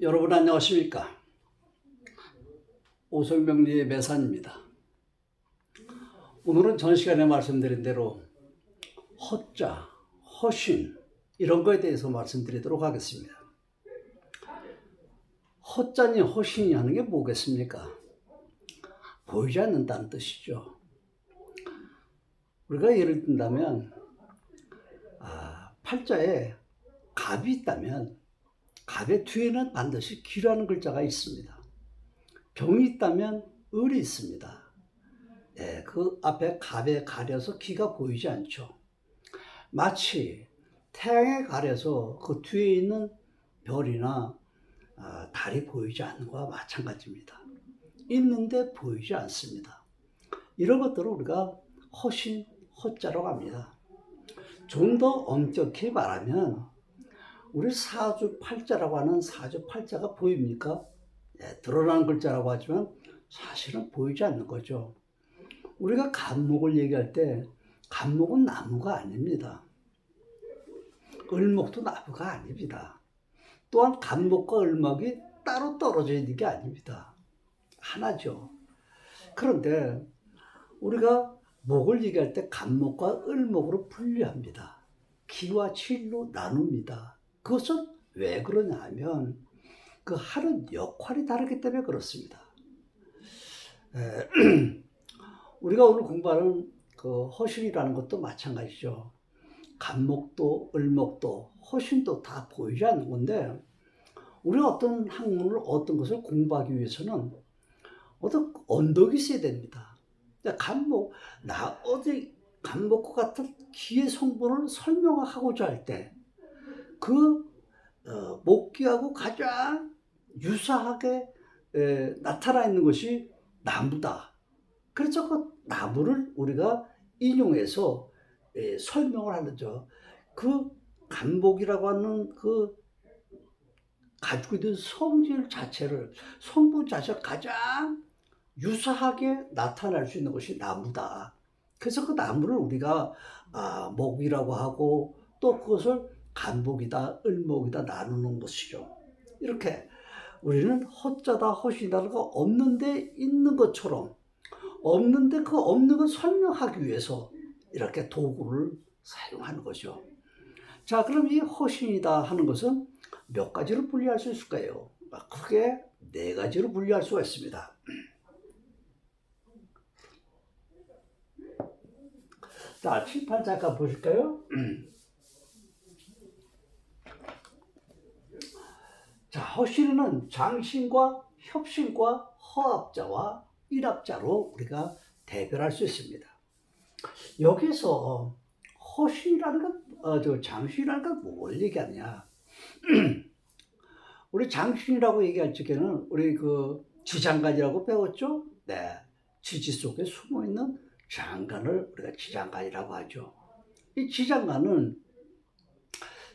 여러분 안녕하십니까? 오설명리의 매산입니다. 오늘은 전 시간에 말씀드린 대로 허자, 허신 이런 거에 대해서 말씀드리도록 하겠습니다. 허자니 허신이 하는 게 뭐겠습니까? 보이지 않는다는 뜻이죠. 우리가 예를 든다면 팔자에 갑이 있다면 갑의 뒤에는 반드시 기라는 글자가 있습니다. 병이 있다면 을이 있습니다. 그 앞에 갑에 가려서 기가 보이지 않죠. 마치 태양에 가려서 그 뒤에 있는 별이나 달이 보이지 않는 것과 마찬가지입니다. 있는데 보이지 않습니다. 이런 것들을 우리가 허신, 허자라고 합니다. 좀 더 엄격히 말하면 우리 사주팔자라고 하는 사주팔자가 보입니까? 드러나는 글자라고 하지만 사실은 보이지 않는 거죠. 우리가 간목을 얘기할 때 간목은 나무가 아닙니다. 을목도 나무가 아닙니다. 또한 간목과 을목이 따로 떨어져 있는 게 아닙니다. 하나죠. 그런데 우리가 목을 얘기할 때 간목과 을목으로 분류합니다. 기와 칠로 나눕니다. 그것은 왜 그러냐 하면 그 하는 역할이 다르기 때문에 그렇습니다. 우리가 오늘 공부하는 그 허신이라는 것도 마찬가지죠. 간목도 을목도 허신도 다 보이지 않는 건데 우리가 어떤 학문을 어떤 것을 공부하기 위해서는 어떤 언덕이 있어야 됩니다. 간목, 어디 간목과 같은 기의 성분을 설명하고자 할 때 그 목기하고 가장 유사하게 나타나 있는 것이 나무다. 그래서 그 나무를 우리가 인용해서 설명을 하죠. 그 간목이라고 하는 그 가지고 있는 성질 자체를, 성분 자체를 가장 유사하게 나타낼 수 있는 것이 나무다. 그래서 그 나무를 우리가 목이라고 하고 또 그것을 간목이다, 을목이다 나누는 것이죠. 이렇게 우리는 허자다, 허신이다가 없는데 있는 것처럼 없는데 그 없는 걸 설명하기 위해서 이렇게 도구를 사용하는 거죠. 자, 그럼 이 허신이다 하는 것은 몇 가지로 분류할 수 있을까요? 크게 네 가지로 분류할 수가 있습니다. 자, 칠판 잠깐 보실까요? 자, 허신은 장신과 협신과 허합자와 일합자로 우리가 대별할 수 있습니다. 여기서 허신이라는 건, 장신이라는 건 뭘 얘기하냐? 우리 장신이라고 얘기할 적에는 우리 그 지장간이라고 배웠죠? 네. 지지 속에 숨어 있는 장간을 우리가 지장간이라고 하죠. 이 지장간은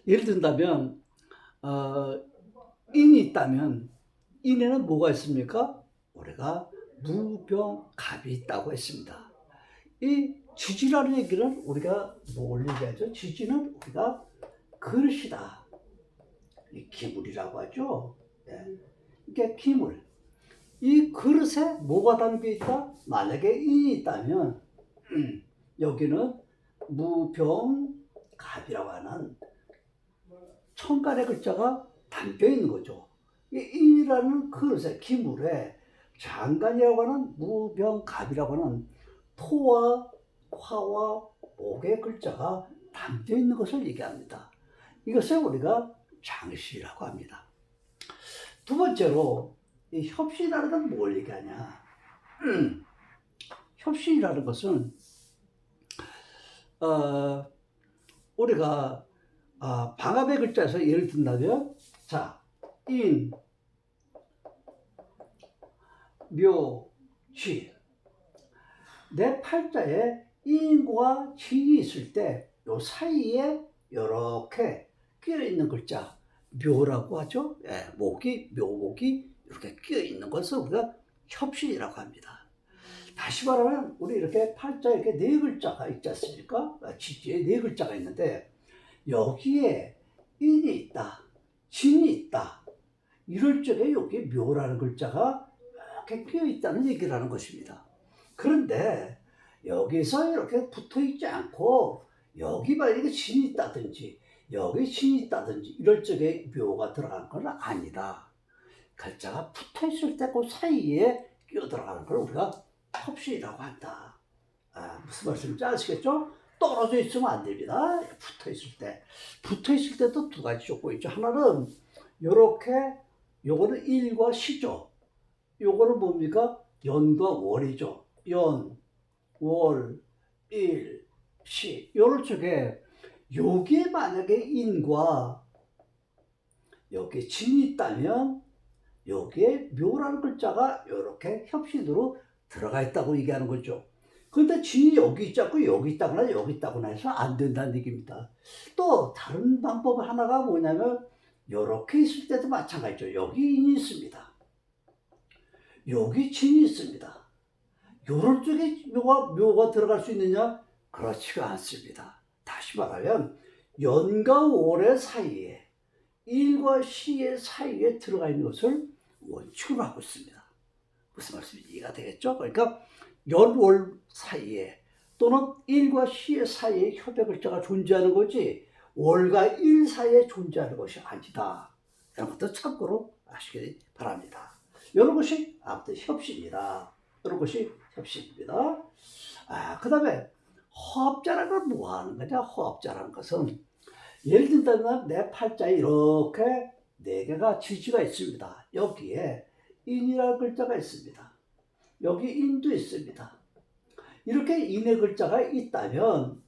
예를 든다면, 인이 있다면 인에는 뭐가 있습니까? 우리가 무병갑이 있다고 했습니다. 이 지지라는 얘기는 우리가 뭘 얘기하죠? 지지는 우리가 그릇이다. 이 기물이라고 하죠. 이게 기물. 이 그릇에 뭐가 담겨 있다? 만약에 인이 있다면 여기는 무병갑이라고 하는 천간의 글자가 담겨 있는 거죠. 이 인이라는 그릇에 기물에 장간이라고 하는 무병갑이라고 하는 토와 화와 목의 글자가 담겨 있는 것을 얘기합니다. 이것을 우리가 장시라고 합니다. 두 번째로 이 협신이라는 건 뭘 얘기하냐? 협신이라는 것은 우리가 방합의 글자에서 예를 든다면 자, 인, 묘, 쥐. 내 팔자에 인과 쥐이 있을 때 요 사이에 이렇게 끼어 있는 글자 묘라고 하죠. 묘목이 이렇게 끼어 있는 것을 우리가 협신이라고 합니다. 다시 말하면 우리 이렇게 팔자에 이렇게 네 글자가 있지 않습니까? 지지에 네 글자가 있는데 여기에 인이 있다, 진이 있다. 이럴 적에 여기 묘라는 글자가 이렇게 끼어 있다는 얘기를 하는 것입니다. 그런데 여기서 이렇게 붙어 있지 않고 여기 만약에 진이 있다든지 여기 진이 있다든지 이럴 적에 묘가 들어간 건 아니다. 글자가 붙어 있을 때 그 사이에 끼어 들어가는 걸 우리가 협신이라고 한다. 무슨 말씀인지 아시겠죠? 떨어져 있으면 안 됩니다. 붙어 있을 때. 붙어 있을 때도 두 가지 조건이 있죠. 하나는 요렇게 요거는 일과 시죠. 요거는 뭡니까? 연과 월이죠. 연, 월, 일, 시. 요럴 적에 여기에 만약에 인과 여기에 진이 있다면 여기에 묘라는 글자가 이렇게 협신으로 들어가 있다고 얘기하는 거죠. 근데 진이 여기 있지 않고 여기 있다거나 여기 있다거나 해서 안 된다는 얘기입니다. 또 다른 방법 하나가 뭐냐면 이렇게 있을 때도 마찬가지죠. 여기 인이 있습니다. 여기 진이 있습니다. 요럴 쪽에 묘가 들어갈 수 있느냐? 그렇지가 않습니다. 다시 말하면 연과 월의 사이에 일과 시의 사이에 들어가 있는 것을 원칙으로 하고 있습니다. 무슨 말씀인지 이해가 되겠죠? 그러니까 연월 사이에 또는 일과 시의 사이에 협의 글자가 존재하는 거지 월과 일 사이에 존재하는 것이 아니다. 이런 것도 참고로 아시기 바랍니다. 이런 것이 아무튼 협신이다. 이런 것이 협신입니다. 그 다음에 허합자라는 건 뭐 하는 거냐? 허합자라는 것은 예를 든다면 내 팔자에 이렇게 네 개가 지지가 있습니다. 여기에 인이라는 글자가 있습니다. 여기 인도 있습니다. 이렇게 인의 글자가 있다면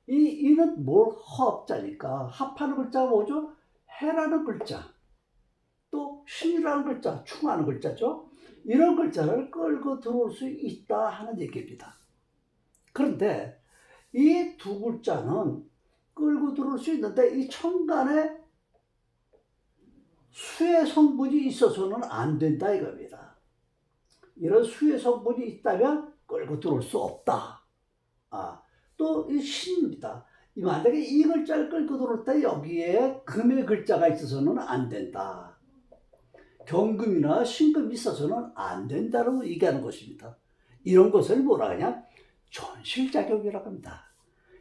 이 인은 뭘 허합자니까 합하는 글자가 뭐죠? 해라는 글자, 또 신이라는 글자, 충하는 글자죠. 이런 글자를 끌고 들어올 수 있다 하는 얘기입니다. 그런데 이 두 글자는 끌고 들어올 수 있는데 이 천간에 수의 성분이 있어서는 안 된다 이겁니다. 이런 수의 성분이 있다면 끌고 들어올 수 없다. 또 이 신입니다. 만약에 이 글자를 끌고 들어올 때 여기에 금의 글자가 있어서는 안 된다. 경금이나 신금이 있어서는 안 된다고 얘기하는 것입니다. 이런 것을 뭐라 하냐? 전실작용이라고 합니다.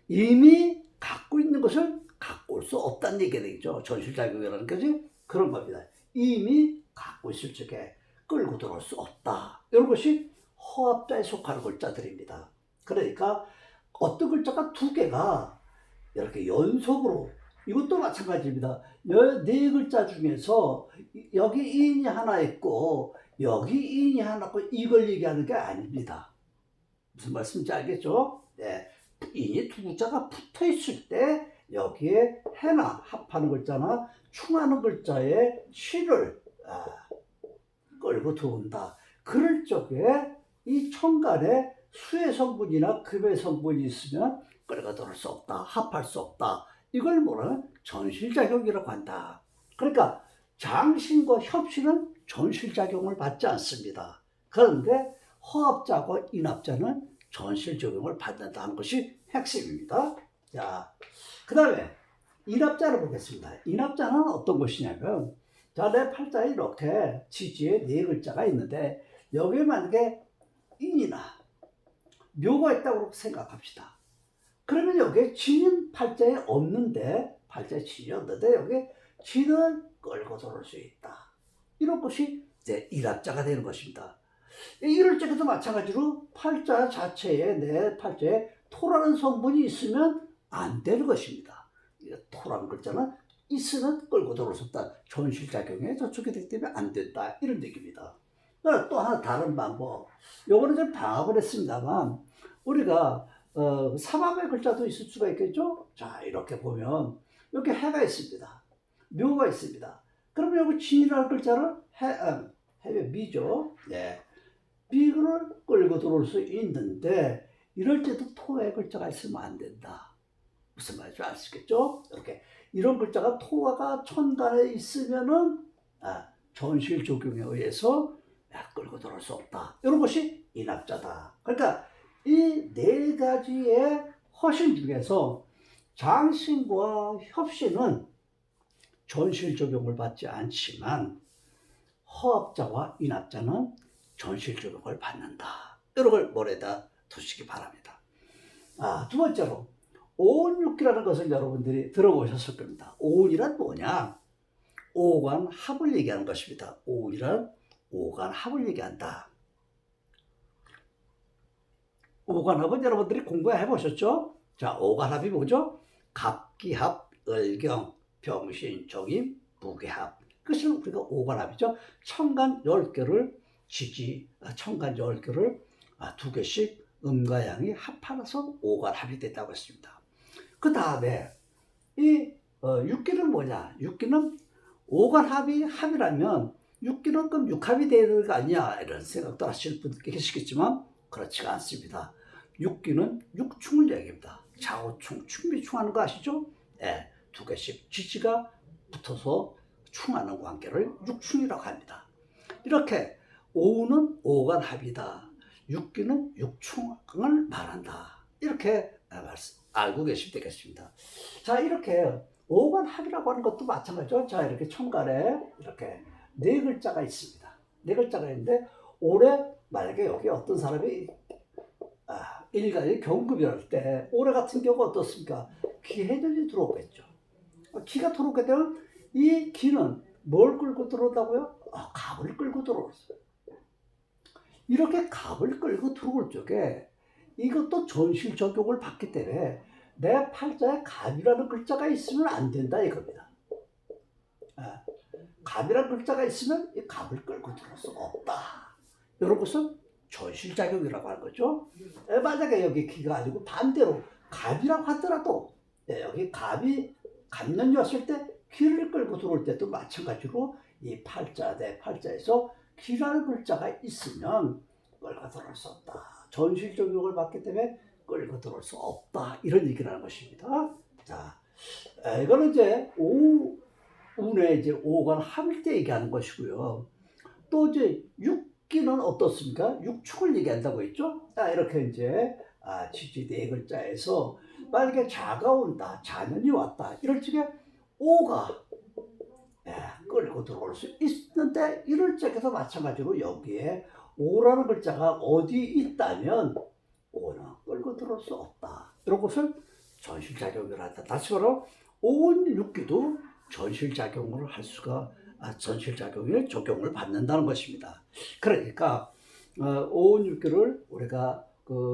이미 갖고 있는 것을 갖고 올 수 없다는 얘기가 되겠죠. 전실작용이라는 것이 그런 겁니다. 이미 갖고 있을 적에 끌고 들어올 수 없다. 이런 것이 허합자에 속하는 글자들입니다. 그러니까 어떤 글자가 두 개가 이렇게 연속으로 이것도 마찬가지입니다. 네 글자 중에서 여기 인이 하나 있고 여기 인이 하나 있고 이걸 얘기하는 게 아닙니다. 무슨 말씀인지 알겠죠? 네. 인이 두 글자가 붙어 있을 때 여기에 해나 합하는 글자나 충하는 글자에 시를 끌고 들어온다. 그럴 적에 이 천간에 수의 성분이나 금의 성분이 있으면 끌고 들어올 수 없다. 합할 수 없다. 이걸 뭐라면 전실작용이라고 한다. 그러니까 장신과 협신은 전실작용을 받지 않습니다. 그런데 허합자와 인합자는 전실작용을 받는다는 것이 핵심입니다. 자, 그 다음에 인합자를 보겠습니다. 인합자는 어떤 것이냐면 자, 내 팔자에 이렇게 지지에 네 글자가 있는데 여기에 만약에 인이나 묘가 있다고 생각합시다. 그러면 여기에 진은 팔자에 없는데 팔자에 진이 없는데 여기에 진을 끌고 들어올 수 있다. 이런 것이 이제 일합자가 되는 것입니다. 이럴 적에도 마찬가지로 팔자 자체에 내 팔자에 토라는 성분이 있으면 안 되는 것입니다. 토라는 글자는 있으면 끌고 들어올 수 없다. 전실작용에 저촉이 되기 때문에 안 된다. 이런 얘기입니다. 또 하나 다른 방법. 요거는 좀 방합을 했습니다만 우리가 삼합의 글자도 있을 수가 있겠죠? 자, 이렇게 보면 여기 해가 있습니다. 묘가 있습니다. 그러면 여기 진이라는 글자를 해의 미죠. 네. 미를 끌고 들어올 수 있는데 이럴 때도 토의 글자가 있으면 안 된다. 무슨 말인지 아시겠죠? 이렇게 이런 글자가 토가 천간에 있으면은 전실 적용에 의해서 끌고 들어올 수 없다. 이런 것이 인합자다. 그러니까 이 네 가지의 허신 중에서 장신과 협신은 전실 적용을 받지 않지만 허합자와 인합자는 전실조격을 받는다. 이런 걸 머리에다 두시기 바랍니다. 두 번째로 오온육기라는 것을 여러분들이 들어보셨을 겁니다. 오온이란 뭐냐? 오간합을 얘기하는 것입니다. 오온이란 오간합을 얘기한다. 오간합은 여러분들이 공부해 보셨죠? 자, 오간합이 뭐죠? 갑기합, 을경, 병신, 정임, 무게합. 그것을 우리가 오간합이죠. 천간 10개를 천간 10개를 2개씩 음과 양이 합하여서 오간합이 됐다고 했습니다. 그 다음에 이 육기는 뭐냐? 육기는 오간합이 합이라면 육기는 그럼 육합이 돼야 되는 거 아니냐? 이런 생각도 하실 분들 계시겠지만 그렇지가 않습니다. 육기는 육충을 얘기합니다. 좌우충, 충비충하는 거 아시죠? 네, 2개씩 지지가 붙어서 충하는 관계를 육충이라고 합니다. 이렇게 오우는 오간합이다. 육기는 육충을 말한다. 이렇게 알고 계시면 되겠습니다. 자, 이렇게 오간합이라고 하는 것도 마찬가지죠. 자, 이렇게 천간에 이렇게 4글자가 있습니다. 4글자가 있는데 올해 만약에 여기 어떤 사람이 일간이 경급이랄 때 올해 같은 경우 어떻습니까? 기해년이 들어오겠죠. 기가 들어오게 되면 이 기는 뭘 끌고 들어온다고요? 갑을 끌고 들어오죠. 이렇게 갑을 끌고 들어올 적에 이것도 전실적용을 받기 때문에 내 팔자에 갑이라는 글자가 있으면 안 된다 이겁니다. 갑이라는 글자가 있으면 이 갑을 끌고 들어올 수 없다. 이런 것은 전실작용이라고 하는 거죠. 만약에 여기 기가 아니고 반대로 갑이라고 하더라도 여기 갑이 갑년이 왔을 때 기를 끌고 들어올 때도 마찬가지로 이 팔자 내 팔자에서 기라는 글자가 있으면 끌고 들어올 수 없다. 전실적용을 받기 때문에 끌고 들어올 수 없다. 이런 얘기를 하는 것입니다. 자, 이거는 이제 오운의 이제 오간합일 때 얘기하는 것이고요. 또 이제 육기는 어떻습니까? 육축을 얘기한다고 했죠. 이렇게 이제 지지 4글자에서 만약에 자가 온다, 자년이 왔다. 이럴 적에 오가 끌고 들어올 수 있는데 이럴 적에도 마찬가지로 여기에 오라는 글자가 어디 있다면 오는 끌고 들어올 수 없다. 이런 것을 전실작용을 한다. 다시 말하면 오운육기도 전실작용을 할 수가 전실작용에 적용을 받는다는 것입니다. 그러니까 오운육기를 우리가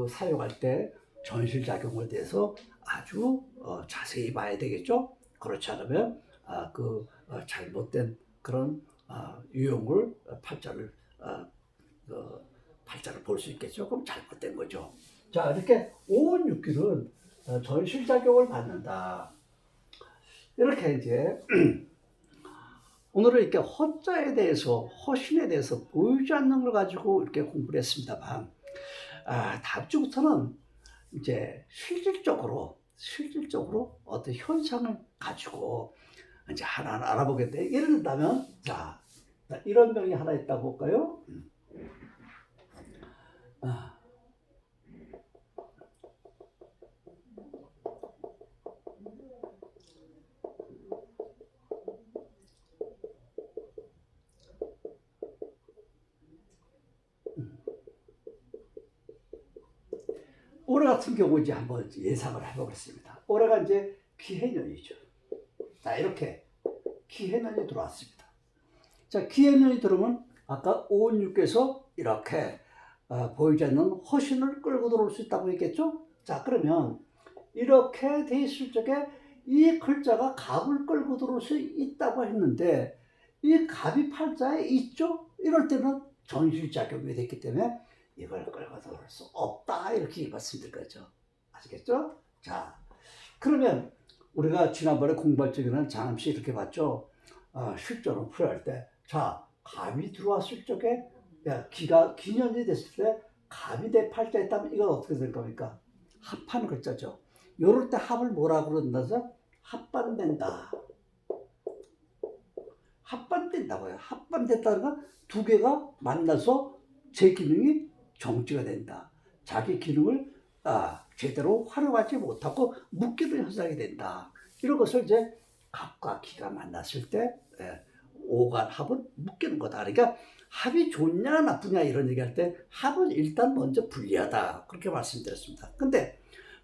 사용할 때 전실작용에 대해서 아주 자세히 봐야 되겠죠. 그렇지 않으면 잘못된 그런 유형을 팔자를 볼 수 있겠죠. 그럼 잘못된 거죠. 자, 이렇게 오운육기는 전실작용을 받는다. 이렇게 이제 오늘은 이렇게 허자에 대해서 허신에 대해서 보이지 않는 걸 가지고 이렇게 공부를 했습니다만 다음 주부터는 이제 실질적으로 어떤 현상을 가지고 이제 하나하나 알아보겠는데 예를 들면 자 이런 병이 하나 있다고 볼까요? 올해 같은 경우 이제 한번 예상을 해보겠습니다. 올해가 이제 기해년이죠. 자, 이렇게 기해년이 들어왔습니다. 자, 기해년이 들어오면 아까 오운육께서 이렇게 보이지 않는 허신을 끌고 들어올 수 있다고 했겠죠? 자, 그러면 이렇게 돼 있을 적에 이 글자가 갑을 끌고 들어올 수 있다고 했는데 이 갑이 팔자에 있죠? 이럴 때는 전실작용이 됐기 때문에 이걸 끌고 들어올 수 없다 이렇게 말씀드릴 거죠. 아시겠죠? 자, 그러면 우리가 지난번에 공부할 적에는 잠시 이렇게 봤죠. 실전을 풀이할 때, 자, 갑이 들어왔을 적에 기년이 됐을 때 갑이 내 팔자에 있다면 이건 어떻게 될 겁니까? 합하는 글자죠. 요럴 때 합을 뭐라고 그런다죠? 합반된다. 합반된다고요. 합반됐다는 건 2개가 만나서 제 기능이 정지가 된다. 자기 기능을 제대로 활용하지 못하고 묶이는 현상이 된다. 이런 것을 이제 갑과 기가 만났을 때 오간 합은 묶이는 거다. 그러니까 합이 좋냐 나쁘냐 이런 얘기할 때 합은 일단 먼저 불리하다 그렇게 말씀드렸습니다. 근데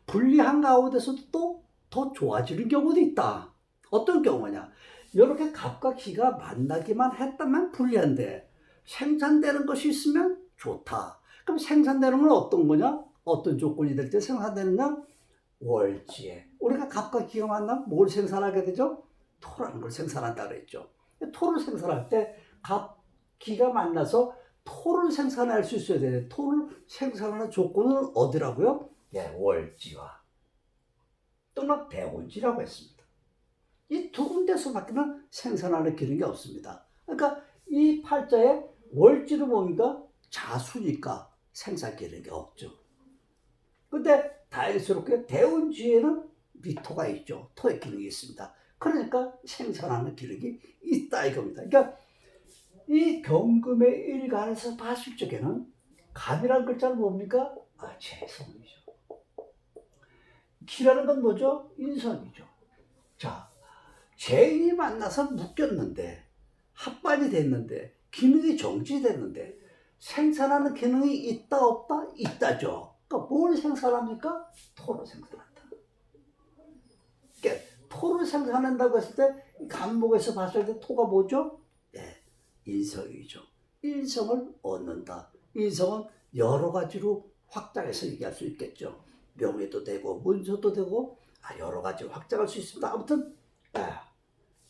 불리한 가운데서도 또 더 좋아지는 경우도 있다. 어떤 경우냐? 이렇게 갑과 기가 만나기만 했다면 불리한데 생산되는 것이 있으면 좋다. 그럼 생산되는 건 어떤 거냐? 어떤 조건이 될 때 생산되느냐? 월지에. 우리가 갑과 기가 만나면 뭘 생산하게 되죠? 토라는 걸 생산한다 그랬죠. 토를 생산할 때 갑, 기가 만나서 토를 생산할 수 있어야 되는데 토를 생산하는 조건은 어디라고요? 예, 월지와 또는 대원지라고 했습니다. 이 두 군데서밖에는 생산하는 기능이 없습니다. 그러니까 이 팔자에 월지는 뭡니까? 자수니까 생산 기능이 없죠. 근데 다행스럽게 대운지에는 미토가 있죠. 토의 기능이 있습니다. 그러니까 생산하는 기능이 있다 이겁니다. 그러니까 이 경금의 일간에서 봤을 적에는 갑이라는 글자는 뭡니까? 재성이죠. 기라는 건 뭐죠? 인성이죠. 자, 재인이 만나서 묶였는데 합반이 됐는데 기능이 정지됐는데 생산하는 기능이 있다 없다? 있다죠. 그러니까 뭘 생산합니까? 토를 생산한다. 그러니까 토를 생산한다고 했을 때 간목에서 봤을 때 토가 뭐죠? 네, 인성이죠. 인성을 얻는다. 인성은 여러 가지로 확장해서 얘기할 수 있겠죠. 명예도 되고 문서도 되고 여러 가지 확장할 수 있습니다. 아무튼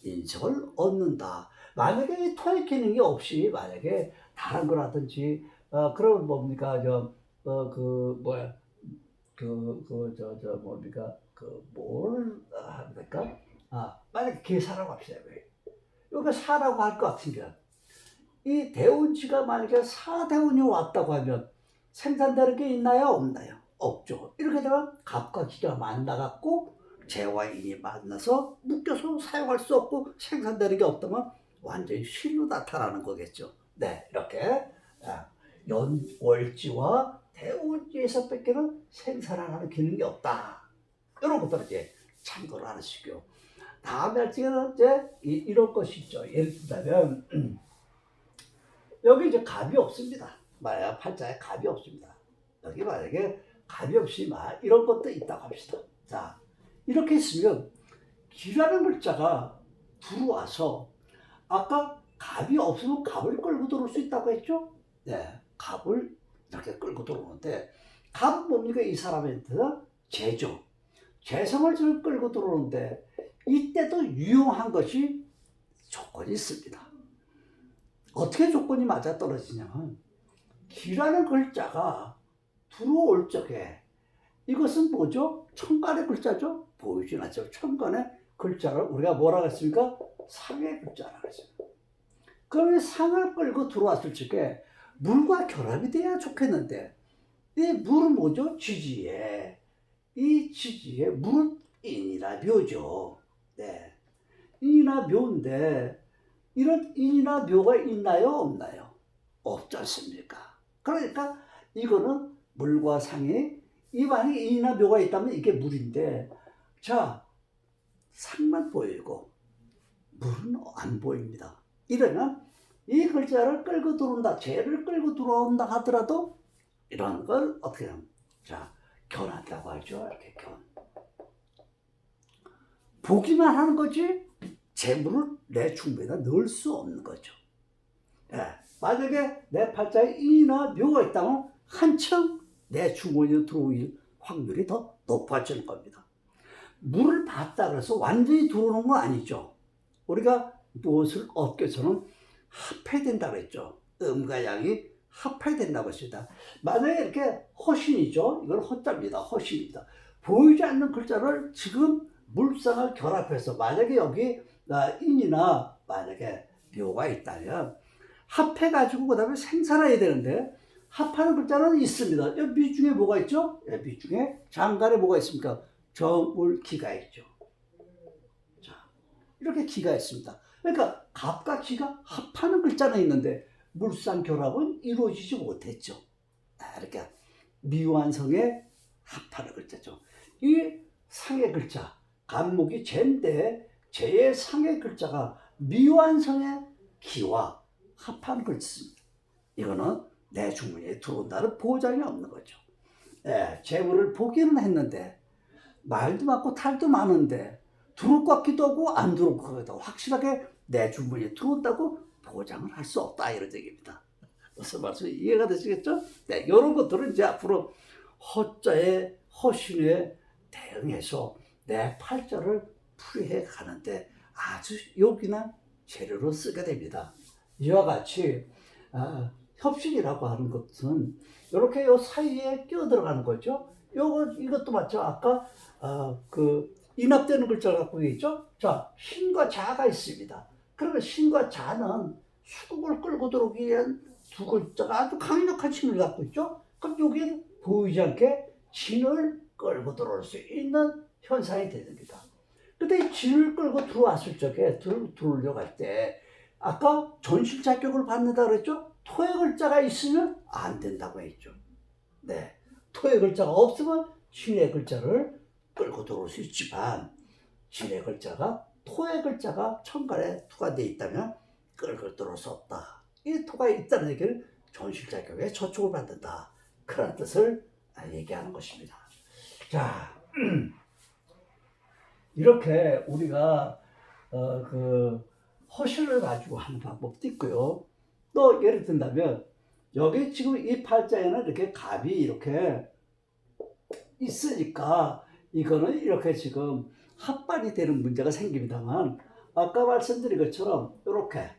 인성을 얻는다. 만약에 이 토의 기능이 없이 만약에 다른 거라든지 그러면 뭡니까 뭡니까 뭘 합니까? 만약에 계사라고 합시다. 여기가 사라고 할 것 같으면 이 대운지가 만약에 사대운이 왔다고 하면 생산되는 게 있나요? 없나요? 없죠. 이렇게 되면 갑과 기가 만나갖고 재와 인이 만나서 묶여서 사용할 수 없고 생산되는 게 없다면 완전히 실로 나타나는 거겠죠. 네, 이렇게 연월지와 대운지에서 뺏기는 생산하는 기능이 없다. 이런 것들을 이제 참고를 하시고요. 다음 날짜는 이제 이런 것이 있죠. 예를 들자면 여기 이제 갑이 없습니다. 만약 팔자에 갑이 없습니다. 여기 만약에 갑이 없이 이런 것도 있다고 합시다. 자, 이렇게 있으면 기라는 글자가 들어와서 아까 갑이 없으면 갑을 끌고 들어올 수 있다고 했죠? 네, 갑을 이렇게 끌고 들어오는데 갑은 뭡니까? 이 사람한테는 재죠. 재성을 지금 끌고 들어오는데 이때도 유용한 것이 조건이 있습니다. 어떻게 조건이 맞아떨어지냐면 기라는 글자가 들어올 적에 이것은 뭐죠? 천간의 글자죠? 보이진 않죠. 천간의 글자를 우리가 뭐라고 했습니까? 상의 글자라고 했습니다. 그러면 상을 끌고 들어왔을 적에 물과 결합이 돼야 좋겠는데 이 물은 뭐죠? 지지에. 이 지지에 물은 인이나 묘죠. 네. 인이나 묘인데 이런 인이나 묘가 있나요? 없나요? 없지 않습니까? 그러니까 이거는 물과 상이 입안에 인이나 묘가 있다면 이게 물인데 자, 상만 보이고 물은 안 보입니다. 이러면 이 글자를 끌고 들어온다, 재를 끌고 들어온다 하더라도 이런 걸 어떻게 하면 자, 견한다고 하죠. 이렇게 견. 보기만 하는 거지 재물을 내 충분에다 넣을 수 없는 거죠. 만약에 내 팔자에 인이나 묘가 있다면 한층 내 주머니에 들어올 확률이 더 높아지는 겁니다. 물을 받다 그래서 완전히 들어오는 건 아니죠. 우리가 무엇을 얻기 위해서는 합해야 된다고 했죠. 음과 양이 합해야 된다고 했습니다. 만약에 이렇게 허신이죠. 이건 허자입니다. 허신입니다. 보이지 않는 글자를 지금 물상을 결합해서 만약에 여기 인이나 만약에 묘가 있다면 합해가지고 그 다음에 생산해야 되는데 합하는 글자는 있습니다. 미 중에 뭐가 있죠? 미 중에 장간에 뭐가 있습니까? 정울기가 있죠. 자, 이렇게 기가 있습니다. 그러니까 갑과 기가 합하는 글자는 있는데 물상 결합은 이루어지지 못했죠. 이렇게 미완성의 합하는 글자죠. 이 상의 글자, 간목이 재인데 재의 상의 글자가 미완성의 기와 합한 글씨입니다. 이거는 내 주머니에 들어온다는 보장이 없는 거죠. 예, 재물을 보기는 했는데 말도 많고 탈도 많은데 들어올 것 같기도 하고 안 들어올 것 같기도 하고 확실하게 내 주머니에 들어온다고 보장을 할 수 없다 이런 얘기입니다. 무슨 말씀 이해가 되시겠죠? 네, 이런 것들은 이제 앞으로 허자에 허신에 대응해서 내 팔자를 풀이해 가는데 아주 요긴한 재료로 쓰게 됩니다. 이와 같이 협신이라고 하는 것은 이렇게 요 사이에 끼어 들어가는 거죠. 이것도 마찬가지 아까 그 인합되는 글자를 갖고 있죠. 자, 신과 자가 있습니다. 그러면 신과 자는 수국을 끌고 들어오기 위한 두 글자가 아주 강력한 힘을 갖고 있죠. 그럼 여기는 보이지 않게 진을 끌고 들어올 수 있는 현상이 됩니다. 근데 이 진을 끌고 들어왔을 적에 들어오려고 할 때 아까 전실 자격을 받는다 그랬죠? 토의 글자가 있으면 안 된다고 했죠. 네, 토의 글자가 없으면 진의 글자를 끌고 들어올 수 있지만 진의 글자가 토의 글자가 천간에 투과되어 있다면 끌고 들어올 수 없다. 이 토가 있다는 얘기를 전실 자격에 저촉을 받는다. 그런 뜻을 얘기하는 것입니다. 자, 이렇게 우리가 그 허신을 가지고 하는 방법도 있고요. 또 예를 든다면 여기 지금 이 팔자에는 이렇게 갑이 이렇게 있으니까 이거는 이렇게 지금 합반이 되는 문제가 생깁니다만 아까 말씀드린 것처럼 이렇게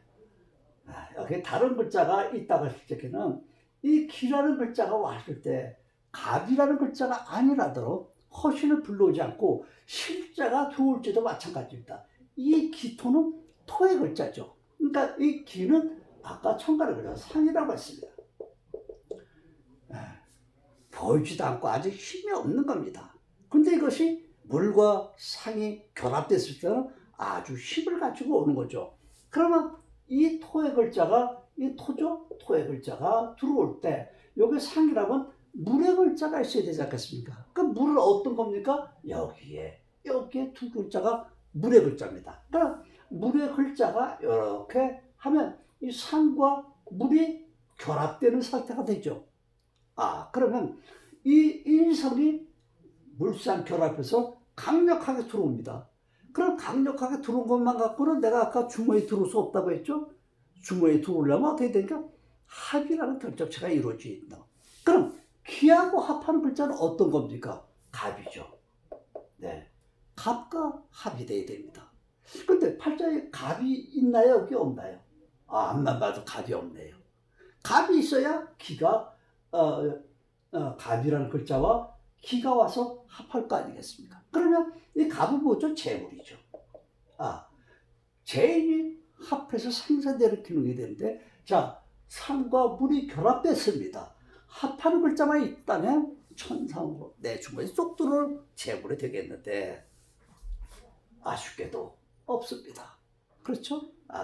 여기 다른 글자가 있다고 했을 적에는 이 기라는 글자가 왔을 때 갑이라는 글자가 아니라도 허신을 불러오지 않고 실자가 들어올지도 마찬가지입니다. 이 기토는 토의 글자죠. 그러니까 이 기는 아까 천간의 글자 상이라고 했습니다. 보이지도 않고 아직 힘이 없는 겁니다. 근데 이것이 물과 상이 결합됐을 때는 아주 힘을 가지고 오는 거죠. 그러면 이 토의 글자가 이 토죠? 토의 글자가 들어올 때 여기 상이라면 물의 글자가 있어야 되지 않겠습니까? 그 물은 어떤 겁니까? 여기에 두 글자가 물의 글자입니다. 그러니까 물의 글자가 이렇게 하면 이 상과 물이 결합되는 상태가 되죠. 그러면 이 인성이 물상 결합해서 강력하게 들어옵니다. 그럼 강력하게 들어온 것만 갖고는 내가 아까 주머니에 들어올 수 없다고 했죠? 주머니에 들어오려면 어떻게 되니까 합이라는 결정체가 이루어진다. 그럼 기하고 합하는 글자는 어떤 겁니까? 갑이죠. 네, 갑과 합이 돼야 됩니다. 근데 팔자에 갑이 있나요? 여기 없나요? 앞만 봐도 갑이 없네요. 갑이 있어야 기가 갑이라는 글자와 기가 와서 합할 거 아니겠습니까? 그러면 이 갑은 뭐죠? 재물이죠. 재인이 합해서 생산되는 기능이 되는데 자, 상과 물이 결합됐습니다. 합하는 글자만 있다면 천상으로 내 주머니에 쏙 들어올 재물이 되겠는데 아쉽게도 없습니다. 그렇죠?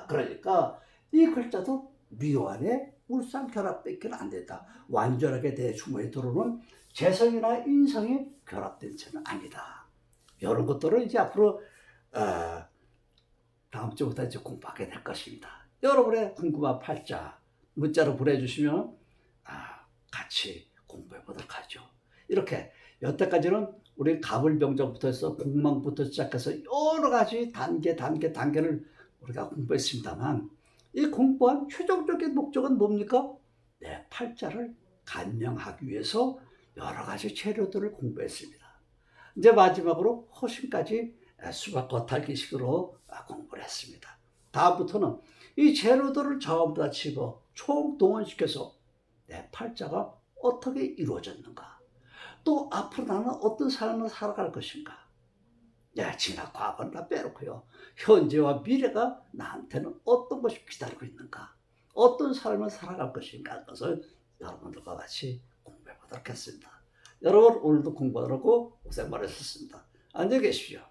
그러니까 이 글자도 미완에 물상 결합되기는 안 된다. 완전하게 내 주머니에 들어오는 재성이나 인성이 결합된 채는 아니다. 이런 것들을 이제 앞으로 다음 주부터 이제 공부하게 될 것입니다. 여러분의 궁금한 팔자 문자로 보내주시면 같이 공부해 보도록 하죠. 이렇게 여태까지는 우리 가불병정부터 해서 공망부터 시작해서 여러 가지 단계를 우리가 공부했습니다만 이 공부한 최종적인 목적은 뭡니까? 내 팔자를 간명하기 위해서 여러 가지 재료들을 공부했습니다. 이제 마지막으로 허신까지 수박 겉핥기식으로 공부를 했습니다. 다음부터는 이 재료들을 전부 다 집어 총동원시켜서 내 팔자가 어떻게 이루어졌는가, 또 앞으로 나는 어떤 삶을 살아갈 것인가, 지나 과거는 다 빼놓고요, 현재와 미래가 나한테는 어떤 것이 기다리고 있는가, 어떤 삶을 살아갈 것인가, 그것을 여러분들과 같이 공부해 보도록 하겠습니다. 여러분 오늘도 공부하느라고 고생 많으셨습니다. 안녕히 계십시오.